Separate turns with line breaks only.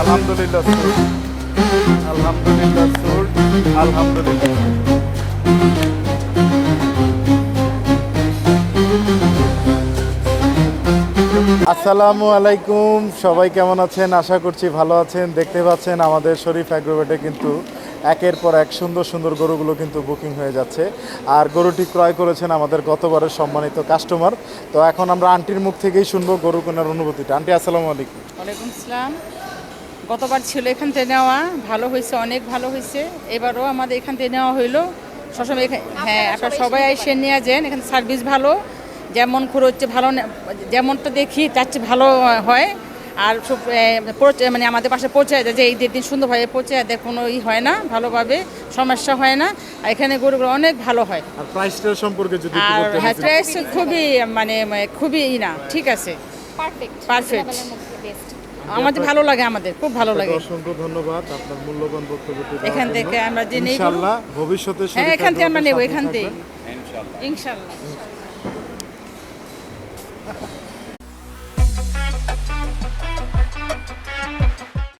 আলহামদুলিল্লাহ সুর, আলহামদুলিল্লাহ সুর, আলহামদুলিল্লাহ। আসসালামু আলাইকুম, সবাই কেমন আছেন? আশা করছি ভালো আছেন। দেখতে পাচ্ছেন আমাদের শরীফ অ্যাগ্রোভেটে কিন্তু একের পর এক সুন্দর সুন্দর গরুগুলো কিন্তু বুকিং হয়ে যাচ্ছে। আর গরুটি ক্রয় করেছেন আমাদের গতবারের সম্মানিত কাস্টমার। তো এখন আমরা আন্টির মুখ থেকেই শুনবো গরু কেনার অনুভূতিটা। আন্টি আসসালামু আলাইকুম।
ওয়ালাইকুম আসসালাম। গতবার ছিল এখান থেকে নেওয়া, ভালো হয়েছে, অনেক ভালো হয়েছে। এবারও আমাদের এখান থেকে নেওয়া হইলো সবসময় হ্যাঁ, আপনারা সবাই এসে নিয়ে যান। এখানে সার্ভিস ভালো, যেমন খরচ হচ্ছে ভালো, যেমনটা দেখি তার চেয়ে ভালো হয়। আর সব মানে আমাদের পাশে পৌঁছায় দেয় যে এই দিন সুন্দরভাবে পৌঁছায় দেয়, কোনো হয় না, ভালোভাবে সমস্যা হয় না। আর এখানে গরুগুলো অনেক ভালো হয়।
আর প্রাইসটার সম্পর্কে যদি
আর হ্যাঁ, প্রাইস খুবই খুবই না, ঠিক আছে, পারফেক্ট। আমাদের ভালো লাগে, আমাদের খুব ভালো লাগে।
অসংখ্য ধন্যবাদ আপনার মূল্যবান বক্তব্যটি দেওয়ার
এখান
জন্য।
থেকে আমরা যে নেই
ইনশাআল্লাহ ভবিষ্যতে
হ্যাঁ,
শরীফ
এখান থেকে আমরা নেব,
অ্যাগ্রোভেটের
এখান
সাথেই
থেকে
থাকবেন।
ইনশাল্লাহ।